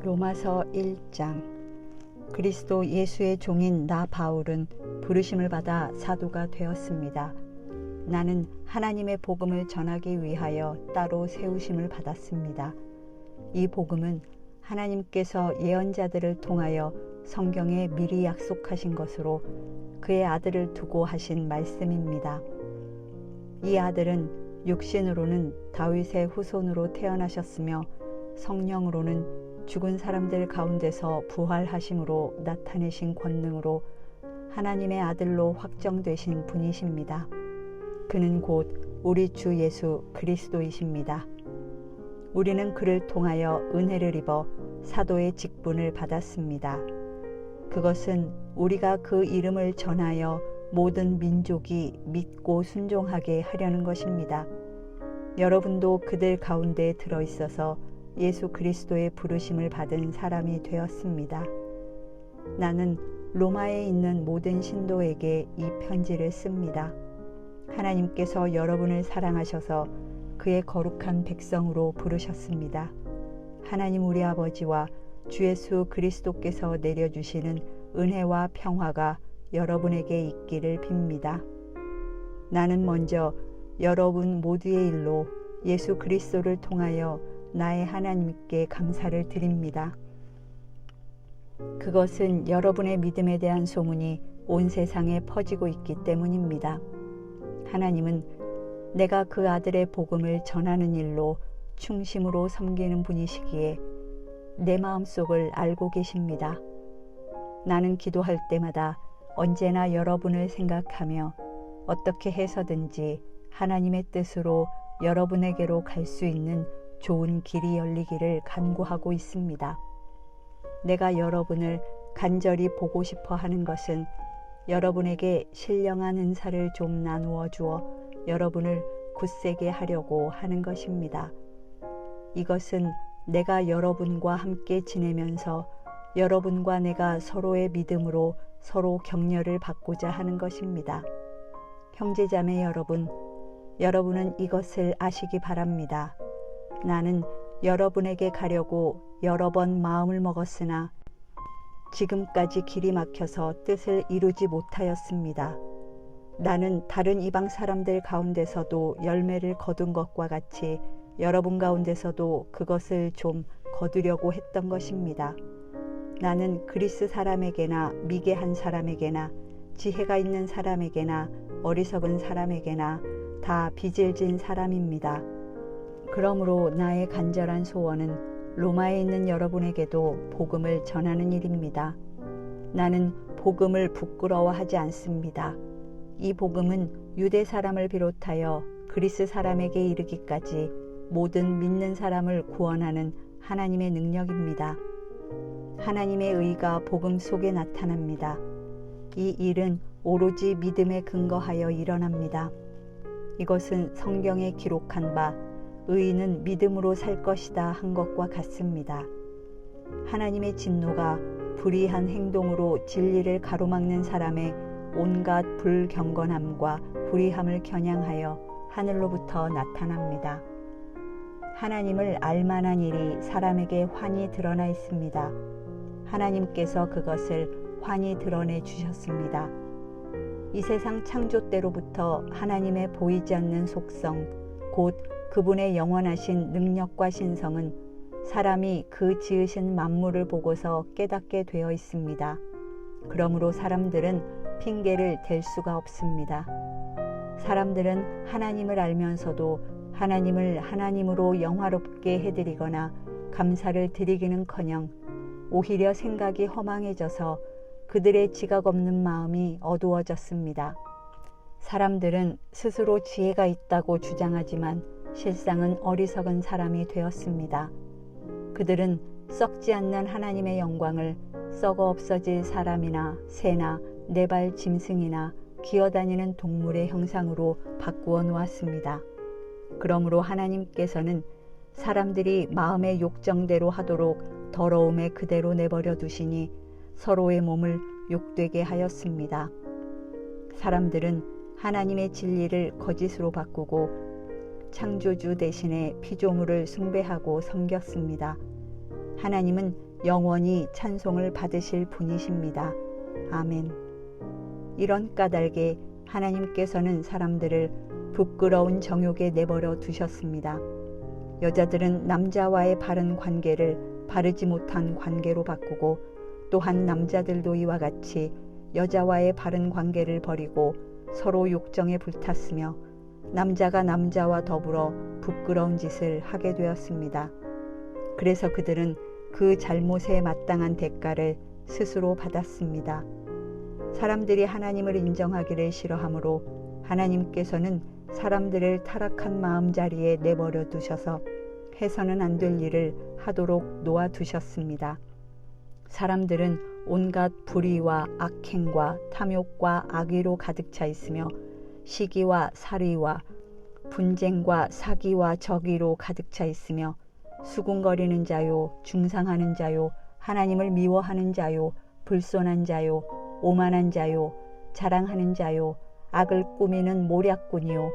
로마서 1장. 그리스도 예수의 종인 나 바울은 부르심을 받아 사도가 되었습니다. 나는 하나님의 복음을 전하기 위하여 따로 세우심을 받았습니다. 이 복음은 하나님께서 예언자들을 통하여 성경에 미리 약속하신 것으로 그의 아들을 두고 하신 말씀입니다. 이 아들은 육신으로는 다윗의 후손으로 태어나셨으며 성령으로는 죽은 사람들 가운데서 부활하심으로 나타내신 권능으로 하나님의 아들로 확정되신 분이십니다. 그는 곧 우리 주 예수 그리스도이십니다. 우리는 그를 통하여 은혜를 입어 사도의 직분을 받았습니다. 그것은 우리가 그 이름을 전하여 모든 민족이 믿고 순종하게 하려는 것입니다. 여러분도 그들 가운데 들어있어서 예수 그리스도의 부르심을 받은 사람이 되었습니다. 나는 로마에 있는 모든 신도에게 이 편지를 씁니다. 하나님께서 여러분을 사랑하셔서 그의 거룩한 백성으로 부르셨습니다. 하나님 우리 아버지와 주 예수 그리스도께서 내려주시는 은혜와 평화가 여러분에게 있기를 빕니다. 나는 먼저 여러분 모두의 일로 예수 그리스도를 통하여 나의 하나님께 감사를 드립니다. 그것은 여러분의 믿음에 대한 소문이 온 세상에 퍼지고 있기 때문입니다. 하나님은 내가 그 아들의 복음을 전하는 일로 충심으로 섬기는 분이시기에 내 마음속을 알고 계십니다. 나는 기도할 때마다 언제나 여러분을 생각하며 어떻게 해서든지 하나님의 뜻으로 여러분에게로 갈 수 있는 좋은 길이 열리기를 간구하고 있습니다. 내가 여러분을 간절히 보고 싶어 하는 것은 여러분에게 신령한 은사를 좀 나누어 주어 여러분을 굳세게 하려고 하는 것입니다. 이것은 내가 여러분과 함께 지내면서 여러분과 내가 서로의 믿음으로 서로 격려를 받고자 하는 것입니다. 형제자매 여러분, 여러분은 이것을 아시기 바랍니다. 나는 여러분에게 가려고 여러 번 마음을 먹었으나 지금까지 길이 막혀서 뜻을 이루지 못하였습니다. 나는 다른 이방 사람들 가운데서도 열매를 거둔 것과 같이 여러분 가운데서도 그것을 좀 거두려고 했던 것입니다. 나는 그리스 사람에게나 미개한 사람에게나 지혜가 있는 사람에게나 어리석은 사람에게나 다 빚을 진 사람입니다. 그러므로 나의 간절한 소원은 로마에 있는 여러분에게도 복음을 전하는 일입니다. 나는 복음을 부끄러워하지 않습니다. 이 복음은 유대 사람을 비롯하여 그리스 사람에게 이르기까지 모든 믿는 사람을 구원하는 하나님의 능력입니다. 하나님의 의가 복음 속에 나타납니다. 이 일은 오로지 믿음에 근거하여 일어납니다. 이것은 성경에 기록한 바 의인은 믿음으로 살 것이다 한 것과 같습니다. 하나님의 진노가 불의한 행동으로 진리를 가로막는 사람의 온갖 불경건함과 불의함을 겨냥하여 하늘로부터 나타납니다. 하나님을 알만한 일이 사람에게 환히 드러나 있습니다. 하나님께서 그것을 환히 드러내 주셨습니다. 이 세상 창조 때로부터 하나님의 보이지 않는 속성, 곧 그분의 영원하신 능력과 신성은 사람이 그 지으신 만물을 보고서 깨닫게 되어 있습니다. 그러므로 사람들은 핑계를 댈 수가 없습니다. 사람들은 하나님을 알면서도 하나님을 하나님으로 영화롭게 해드리거나 감사를 드리기는커녕 오히려 생각이 허망해져서 그들의 지각 없는 마음이 어두워졌습니다. 사람들은 스스로 지혜가 있다고 주장하지만 실상은 어리석은 사람이 되었습니다. 그들은 썩지 않는 하나님의 영광을 썩어 없어질 사람이나 새나 네발 짐승이나 기어다니는 동물의 형상으로 바꾸어 놓았습니다. 그러므로 하나님께서는 사람들이 마음의 욕정대로 하도록 더러움에 그대로 내버려 두시니 서로의 몸을 욕되게 하였습니다. 사람들은 하나님의 진리를 거짓으로 바꾸고 창조주 대신에 피조물을 숭배하고 섬겼습니다. 하나님은 영원히 찬송을 받으실 분이십니다. 아멘. 이런 까닭에 하나님께서는 사람들을 부끄러운 정욕에 내버려 두셨습니다. 여자들은 남자와의 바른 관계를 바르지 못한 관계로 바꾸고, 또한 남자들도 이와 같이 여자와의 바른 관계를 버리고 서로 욕정에 불탔으며 남자가 남자와 더불어 부끄러운 짓을 하게 되었습니다. 그래서 그들은 그 잘못에 마땅한 대가를 스스로 받았습니다. 사람들이 하나님을 인정하기를 싫어하므로 하나님께서는 사람들을 타락한 마음자리에 내버려 두셔서 해서는 안 될 일을 하도록 놓아두셨습니다. 사람들은 온갖 불의와 악행과 탐욕과 악의로 가득 차 있으며 시기와 살의와 분쟁과 사기와 적의로 가득 차 있으며 수군거리는 자요, 중상하는 자요, 하나님을 미워하는 자요, 불손한 자요, 오만한 자요, 자랑하는 자요, 악을 꾸미는 모략꾼이요,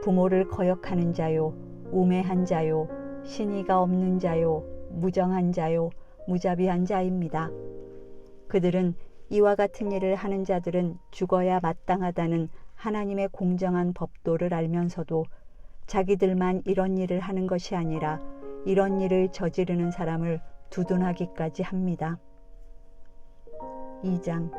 부모를 거역하는 자요, 우매한 자요, 신의가 없는 자요, 무정한 자요, 무자비한 자입니다. 그들은 이와 같은 일을 하는 자들은 죽어야 마땅하다는 하나님의 공정한 법도를 알면서도 자기들만 이런 일을 하는 것이 아니라 이런 일을 저지르는 사람을 두둔하기까지 합니다. 2장.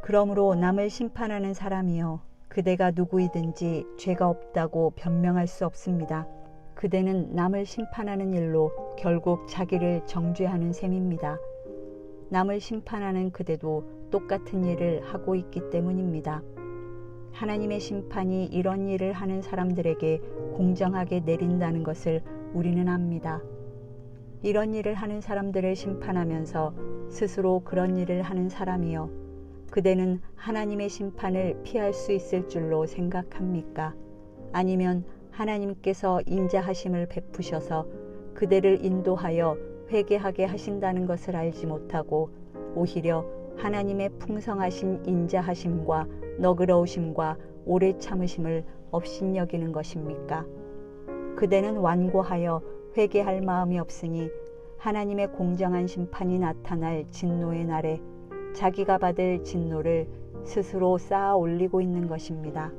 그러므로 남을 심판하는 사람이여, 그대가 누구이든지 죄가 없다고 변명할 수 없습니다. 그대는 남을 심판하는 일로 결국 자기를 정죄하는 셈입니다. 남을 심판하는 그대도 똑같은 일을 하고 있기 때문입니다. 하나님의 심판이 이런 일을 하는 사람들에게 공정하게 내린다는 것을 우리는 압니다. 이런 일을 하는 사람들을 심판하면서 스스로 그런 일을 하는 사람이여, 그대는 하나님의 심판을 피할 수 있을 줄로 생각합니까? 아니면 하나님께서 인자하심을 베푸셔서 그대를 인도하여 회개하게 하신다는 것을 알지 못하고 오히려 하나님의 풍성하신 인자하심과 너그러우심과 오래 참으심을 업신여기는 것입니까? 그대는 완고하여 회개할 마음이 없으니 하나님의 공정한 심판이 나타날 진노의 날에 자기가 받을 진노를 스스로 쌓아 올리고 있는 것입니다.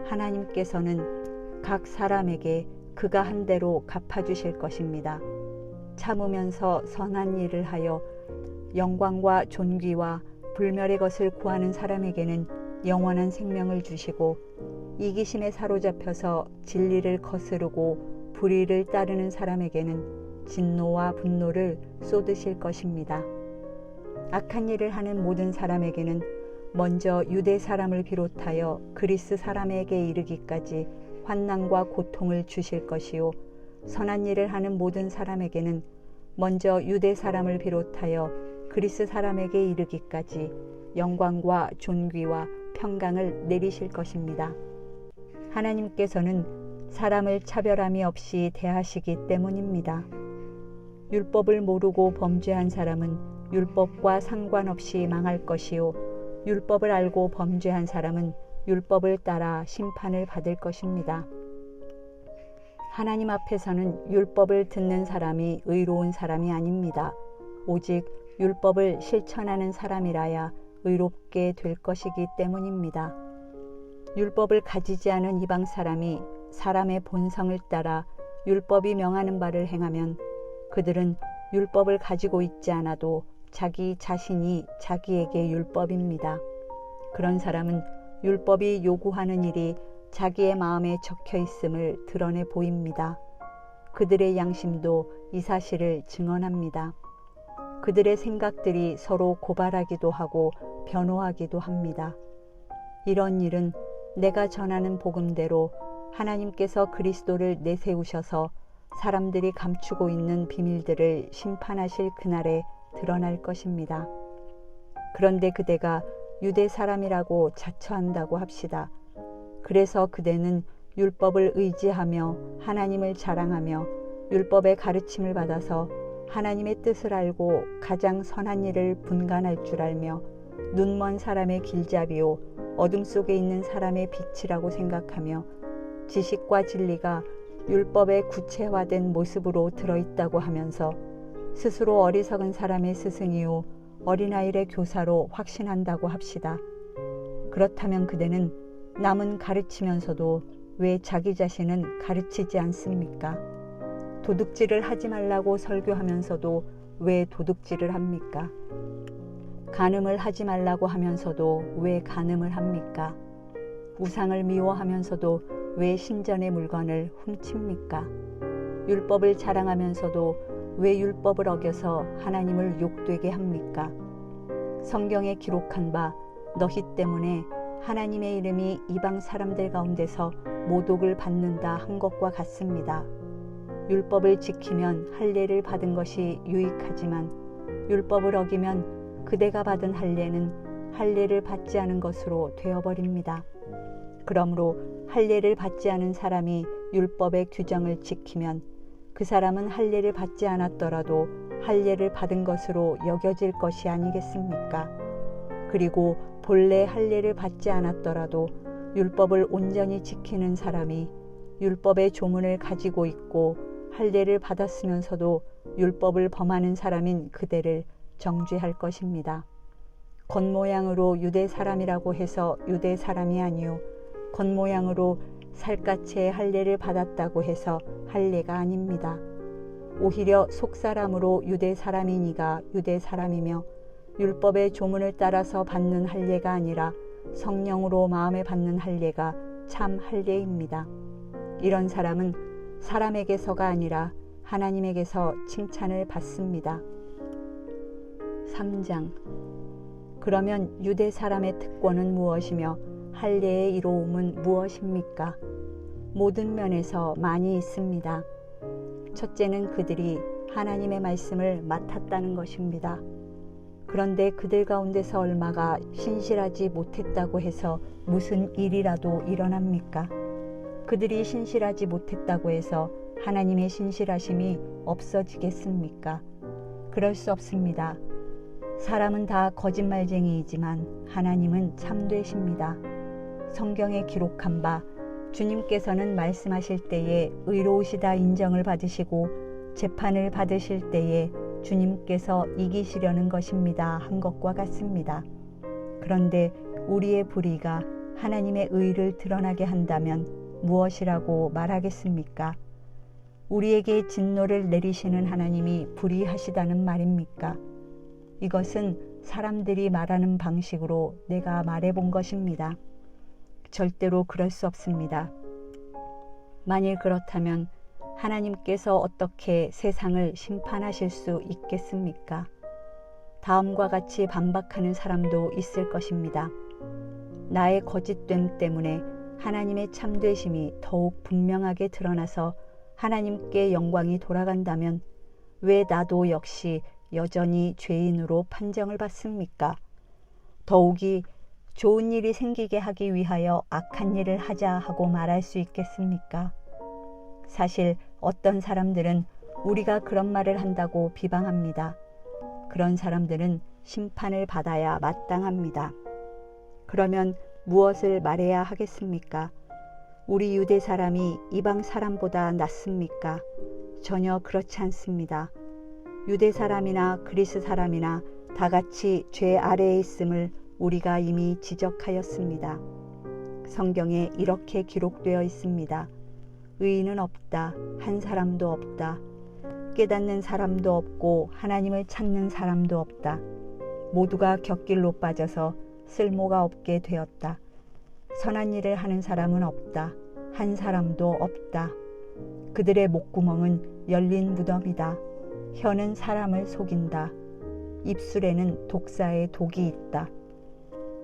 하나님께서는 각 사람에게 그가 한 대로 갚아주실 것입니다. 참으면서 선한 일을 하여 영광과 존귀와 불멸의 것을 구하는 사람에게는 영원한 생명을 주시고, 이기심에 사로잡혀서 진리를 거스르고 불의를 따르는 사람에게는 진노와 분노를 쏟으실 것입니다. 악한 일을 하는 모든 사람에게는 먼저 유대 사람을 비롯하여 그리스 사람에게 이르기까지 환난과 고통을 주실 것이요, 선한 일을 하는 모든 사람에게는 먼저 유대 사람을 비롯하여 그리스 사람에게 이르기까지 영광과 존귀와 평강을 내리실 것입니다. 하나님께서는 사람을 차별함이 없이 대하시기 때문입니다. 율법을 모르고 범죄한 사람은 율법과 상관없이 망할 것이요, 율법을 알고 범죄한 사람은 율법을 따라 심판을 받을 것입니다. 하나님 앞에서는 율법을 듣는 사람이 의로운 사람이 아닙니다. 오직 율법을 실천하는 사람이라야 의롭게 될 것이기 때문입니다. 율법을 가지지 않은 이방 사람이 사람의 본성을 따라 율법이 명하는 바를 행하면 그들은 율법을 가지고 있지 않아도 자기 자신이 자기에게 율법입니다. 그런 사람은 율법이 요구하는 일이 자기의 마음에 적혀 있음을 드러내 보입니다. 그들의 양심도 이 사실을 증언합니다. 그들의 생각들이 서로 고발하기도 하고 변호하기도 합니다. 이런 일은 내가 전하는 복음대로 하나님께서 그리스도를 내세우셔서 사람들이 감추고 있는 비밀들을 심판하실 그날에 드러날 것입니다. 그런데 그대가 유대 사람이라고 자처한다고 합시다. 그래서 그대는 율법을 의지하며 하나님을 자랑하며 율법의 가르침을 받아서 하나님의 뜻을 알고 가장 선한 일을 분간할 줄 알며 눈먼 사람의 길잡이요 어둠 속에 있는 사람의 빛이라고 생각하며 지식과 진리가 율법의 구체화된 모습으로 들어있다고 하면서 스스로 어리석은 사람의 스승이요 어린아이의 교사로 확신한다고 합시다. 그렇다면 그대는 남은 가르치면서도 왜 자기 자신은 가르치지 않습니까? 도둑질을 하지 말라고 설교하면서도 왜 도둑질을 합니까? 간음을 하지 말라고 하면서도 왜 간음을 합니까? 우상을 미워하면서도 왜 신전의 물건을 훔칩니까? 율법을 자랑하면서도 왜 율법을 어겨서 하나님을 욕되게 합니까? 성경에 기록한 바 너희 때문에 하나님의 이름이 이방 사람들 가운데서 모독을 받는다 한 것과 같습니다. 율법을 지키면 할례를 받은 것이 유익하지만 율법을 어기면 그대가 받은 할례는 할례를 받지 않은 것으로 되어버립니다. 그러므로 할례를 받지 않은 사람이 율법의 규정을 지키면 그 사람은 할례를 받지 않았더라도 할례를 받은 것으로 여겨질 것이 아니겠습니까? 그리고 본래 할례를 받지 않았더라도 율법을 온전히 지키는 사람이 율법의 조문을 가지고 있고 할례를 받았으면서도 율법을 범하는 사람인 그대를 정죄할 것입니다. 겉모양으로 유대 사람이라고 해서 유대 사람이 아니요 겉모양으로 살갗의 할례를 받았다고 해서 할례가 아닙니다. 오히려 속사람으로 유대 사람이니가 유대 사람이며 율법의 조문을 따라서 받는 할례가 아니라 성령으로 마음에 받는 할례가 참 할례입니다. 이런 사람은 사람에게서가 아니라 하나님에게서 칭찬을 받습니다. 3장. 그러면 유대 사람의 특권은 무엇이며 할례의 이로움은 무엇입니까? 모든 면에서 많이 있습니다. 첫째는 그들이 하나님의 말씀을 맡았다는 것입니다. 그런데 그들 가운데서 얼마가 신실하지 못했다고 해서 무슨 일이라도 일어납니까? 그들이 신실하지 못했다고 해서 하나님의 신실하심이 없어지겠습니까? 그럴 수 없습니다. 사람은 다 거짓말쟁이이지만 하나님은 참되십니다. 성경에 기록한 바 주님께서는 말씀하실 때에 의로우시다 인정을 받으시고 재판을 받으실 때에 주님께서 이기시려는 것입니다 한 것과 같습니다. 그런데 우리의 불의가 하나님의 의를 드러나게 한다면 무엇이라고 말하겠습니까? 우리에게 진노를 내리시는 하나님이 불의하시다는 말입니까? 이것은 사람들이 말하는 방식으로 내가 말해본 것입니다. 절대로 그럴 수 없습니다. 만일 그렇다면 하나님께서 어떻게 세상을 심판하실 수 있겠습니까? 다음과 같이 반박하는 사람도 있을 것입니다. 나의 거짓됨 때문에 하나님의 참되심이 더욱 분명하게 드러나서 하나님께 영광이 돌아간다면 왜 나도 역시 여전히 죄인으로 판정을 받습니까? 더욱이 좋은 일이 생기게 하기 위하여 악한 일을 하자 하고 말할 수 있겠습니까? 사실 어떤 사람들은 우리가 그런 말을 한다고 비방합니다. 그런 사람들은 심판을 받아야 마땅합니다. 그러면 무엇을 말해야 하겠습니까? 우리 유대 사람이 이방 사람보다 낫습니까? 전혀 그렇지 않습니다. 유대 사람이나 그리스 사람이나 다 같이 죄 아래에 있음을 우리가 이미 지적하였습니다. 성경에 이렇게 기록되어 있습니다. 의인은 없다. 한 사람도 없다. 깨닫는 사람도 없고 하나님을 찾는 사람도 없다. 모두가 곁길로 빠져서 쓸모가 없게 되었다. 선한 일을 하는 사람은 없다. 한 사람도 없다. 그들의 목구멍은 열린 무덤이다. 혀는 사람을 속인다. 입술에는 독사의 독이 있다.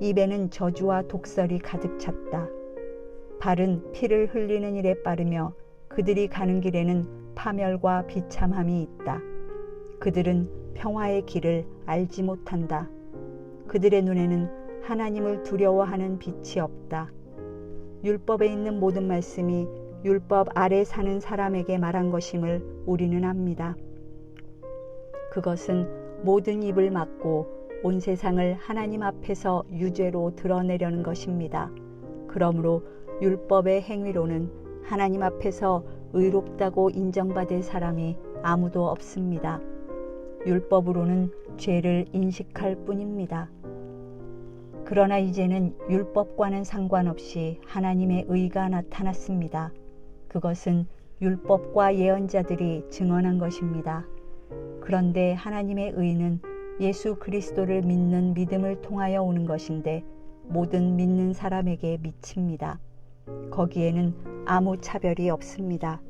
입에는 저주와 독설이 가득 찼다. 발은 피를 흘리는 일에 빠르며 그들이 가는 길에는 파멸과 비참함이 있다. 그들은 평화의 길을 알지 못한다. 그들의 눈에는 하나님을 두려워하는 빛이 없다. 율법에 있는 모든 말씀이 율법 아래 사는 사람에게 말한 것임을 우리는 압니다. 그것은 모든 입을 막고 온 세상을 하나님 앞에서 유죄로 드러내려는 것입니다. 그러므로 율법의 행위로는 하나님 앞에서 의롭다고 인정받을 사람이 아무도 없습니다. 율법으로는 죄를 인식할 뿐입니다. 그러나 이제는 율법과는 상관없이 하나님의 의가 나타났습니다. 그것은 율법과 예언자들이 증언한 것입니다. 그런데 하나님의 의는 예수 그리스도를 믿는 믿음을 통하여 오는 것인데 모든 믿는 사람에게 미칩니다. 거기에는 아무 차별이 없습니다.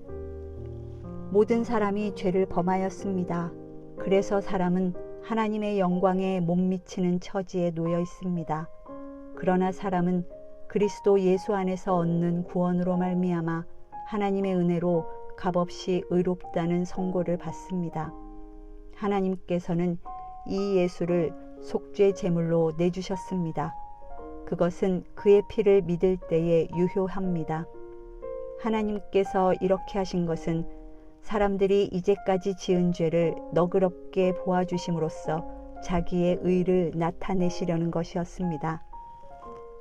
모든 사람이 죄를 범하였습니다. 그래서 사람은 하나님의 영광에 못 미치는 처지에 놓여 있습니다. 그러나 사람은 그리스도 예수 안에서 얻는 구원으로 말미암아 하나님의 은혜로 값없이 의롭다는 선고를 받습니다. 하나님께서는 이 예수를 속죄 제물로 내주셨습니다. 그것은 그의 피를 믿을 때에 유효합니다. 하나님께서 이렇게 하신 것은 사람들이 이제까지 지은 죄를 너그럽게 보아주심으로써 자기의 의를 나타내시려는 것이었습니다.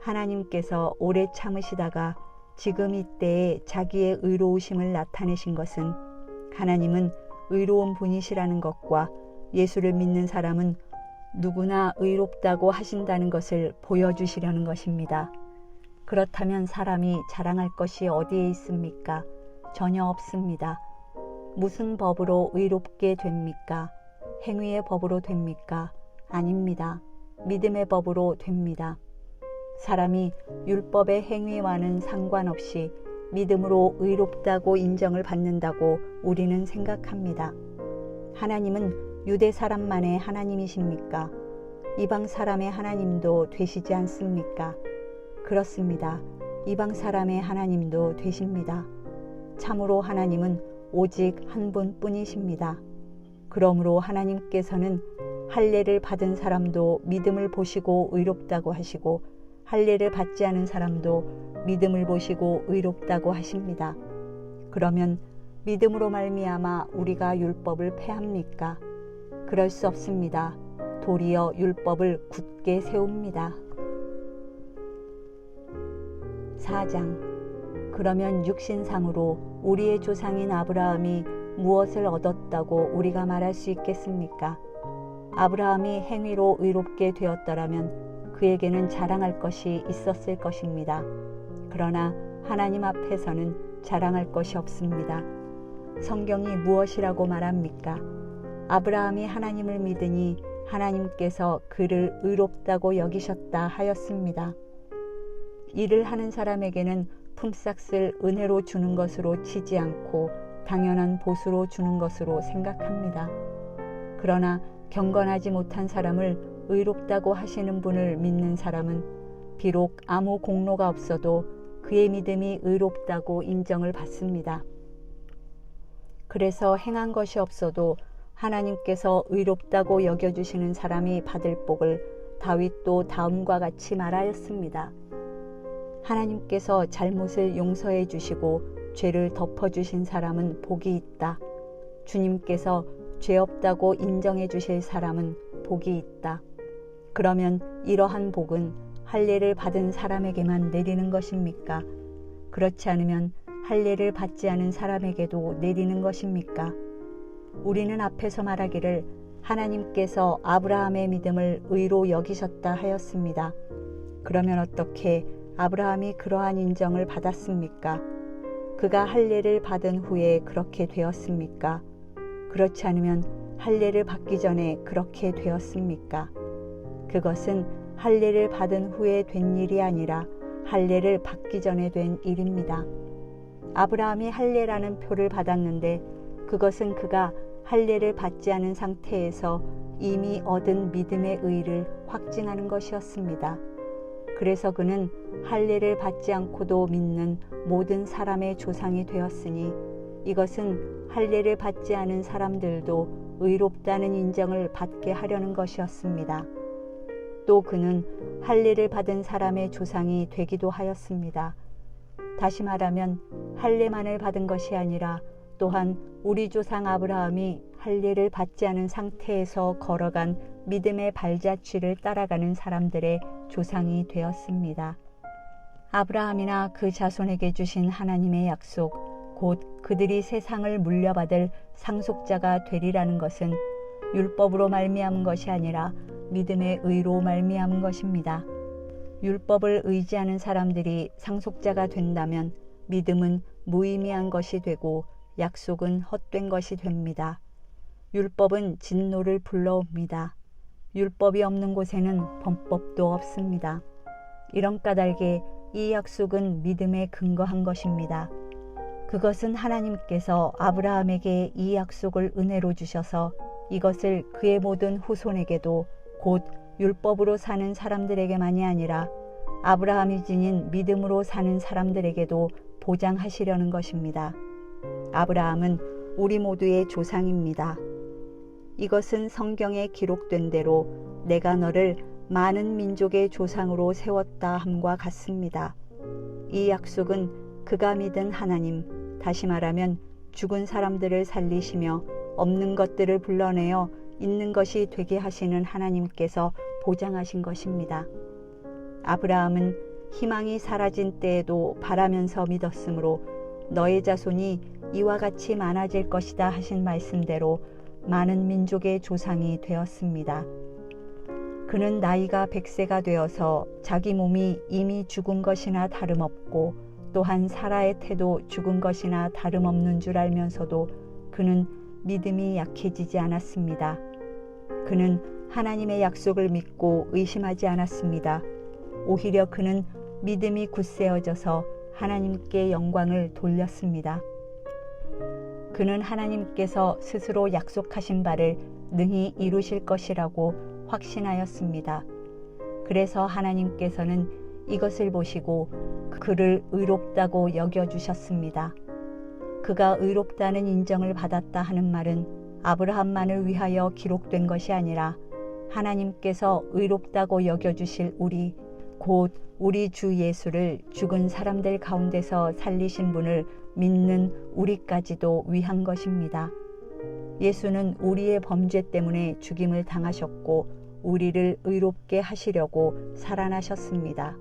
하나님께서 오래 참으시다가 지금 이때에 자기의 의로우심을 나타내신 것은 하나님은 의로운 분이시라는 것과 예수를 믿는 사람은 누구나 의롭다고 하신다는 것을 보여주시려는 것입니다. 그렇다면 사람이 자랑할 것이 어디에 있습니까? 전혀 없습니다. 무슨 법으로 의롭게 됩니까? 행위의 법으로 됩니까? 아닙니다. 믿음의 법으로 됩니다. 사람이 율법의 행위와는 상관없이 믿음으로 의롭다고 인정을 받는다고 우리는 생각합니다. 하나님은 유대 사람만의 하나님이십니까? 이방 사람의 하나님도 되시지 않습니까? 그렇습니다. 이방 사람의 하나님도 되십니다. 참으로 하나님은 오직 한 분뿐이십니다. 그러므로 하나님께서는 할례를 받은 사람도 믿음을 보시고 의롭다고 하시고 할례를 받지 않은 사람도 믿음을 보시고 의롭다고 하십니다. 그러면 믿음으로 말미암아 우리가 율법을 폐합니까? 그럴 수 없습니다. 도리어 율법을 굳게 세웁니다. 4장. 그러면 육신상으로 우리의 조상인 아브라함이 무엇을 얻었다고 우리가 말할 수 있겠습니까? 아브라함이 행위로 의롭게 되었더라면 그에게는 자랑할 것이 있었을 것입니다. 그러나 하나님 앞에서는 자랑할 것이 없습니다. 성경이 무엇이라고 말합니까? 아브라함이 하나님을 믿으니 하나님께서 그를 의롭다고 여기셨다 하였습니다. 일을 하는 사람에게는 품삯을 은혜로 주는 것으로 치지 않고 당연한 보수로 주는 것으로 생각합니다. 그러나 경건하지 못한 사람을 의롭다고 하시는 분을 믿는 사람은 비록 아무 공로가 없어도 그의 믿음이 의롭다고 인정을 받습니다. 그래서 행한 것이 없어도 하나님께서 의롭다고 여겨주시는 사람이 받을 복을 다윗도 다음과 같이 말하였습니다. 하나님께서 잘못을 용서해 주시고 죄를 덮어주신 사람은 복이 있다. 주님께서 죄 없다고 인정해 주실 사람은 복이 있다. 그러면 이러한 복은 할례를 받은 사람에게만 내리는 것입니까? 그렇지 않으면 할례를 받지 않은 사람에게도 내리는 것입니까? 우리는 앞에서 말하기를 하나님께서 아브라함의 믿음을 의로 여기셨다 하였습니다. 그러면 어떻게 아브라함이 그러한 인정을 받았습니까? 그가 할례를 받은 후에 그렇게 되었습니까? 그렇지 않으면 할례를 받기 전에 그렇게 되었습니까? 그것은 할례를 받은 후에 된 일이 아니라 할례를 받기 전에 된 일입니다. 아브라함이 할례라는 표를 받았는데 그것은 그가 할례를 받지 않은 상태에서 이미 얻은 믿음의 의를 확증하는 것이었습니다. 그래서 그는 할례를 받지 않고도 믿는 모든 사람의 조상이 되었으니 이것은 할례를 받지 않은 사람들도 의롭다는 인정을 받게 하려는 것이었습니다. 또 그는 할례를 받은 사람의 조상이 되기도 하였습니다. 다시 말하면 할례만을 받은 것이 아니라 또한 우리 조상 아브라함이 할례를 받지 않은 상태에서 걸어간 믿음의 발자취를 따라가는 사람들의 조상이 되었습니다. 아브라함이나 그 자손에게 주신 하나님의 약속, 곧 그들이 세상을 물려받을 상속자가 되리라는 것은 율법으로 말미암은 것이 아니라 믿음의 의로 말미암은 것입니다. 율법을 의지하는 사람들이 상속자가 된다면 믿음은 무의미한 것이 되고 약속은 헛된 것이 됩니다. 율법은 진노를 불러옵니다. 율법이 없는 곳에는 범법도 없습니다. 이런 까닭에 이 약속은 믿음에 근거한 것입니다. 그것은 하나님께서 아브라함에게 이 약속을 은혜로 주셔서 이것을 그의 모든 후손에게도 곧 율법으로 사는 사람들에게만이 아니라 아브라함이 지닌 믿음으로 사는 사람들에게도 보장하시려는 것입니다. 아브라함은 우리 모두의 조상입니다. 이것은 성경에 기록된 대로 내가 너를 많은 민족의 조상으로 세웠다 함과 같습니다. 이 약속은 그가 믿은 하나님, 다시 말하면 죽은 사람들을 살리시며 없는 것들을 불러내어 있는 것이 되게 하시는 하나님께서 보장하신 것입니다. 아브라함은 희망이 사라진 때에도 바라면서 믿었으므로 너의 자손이 이와 같이 많아질 것이다 하신 말씀대로 많은 민족의 조상이 되었습니다. 그는 나이가 100세가 되어서 자기 몸이 이미 죽은 것이나 다름없고 또한 사라의 태도 죽은 것이나 다름없는 줄 알면서도 그는 믿음이 약해지지 않았습니다. 그는 하나님의 약속을 믿고 의심하지 않았습니다. 오히려 그는 믿음이 굳세어져서 하나님께 영광을 돌렸습니다. 그는 하나님께서 스스로 약속하신 바를 능히 이루실 것이라고 확신하였습니다. 그래서 하나님께서는 이것을 보시고 그를 의롭다고 여겨주셨습니다. 그가 의롭다는 인정을 받았다 하는 말은 아브라함만을 위하여 기록된 것이 아니라 하나님께서 의롭다고 여겨주실 우리, 곧 우리 주 예수를 죽은 사람들 가운데서 살리신 분을 믿는 우리까지도 위한 것입니다. 예수는 우리의 범죄 때문에 죽임을 당하셨고 우리를 의롭게 하시려고 살아나셨습니다.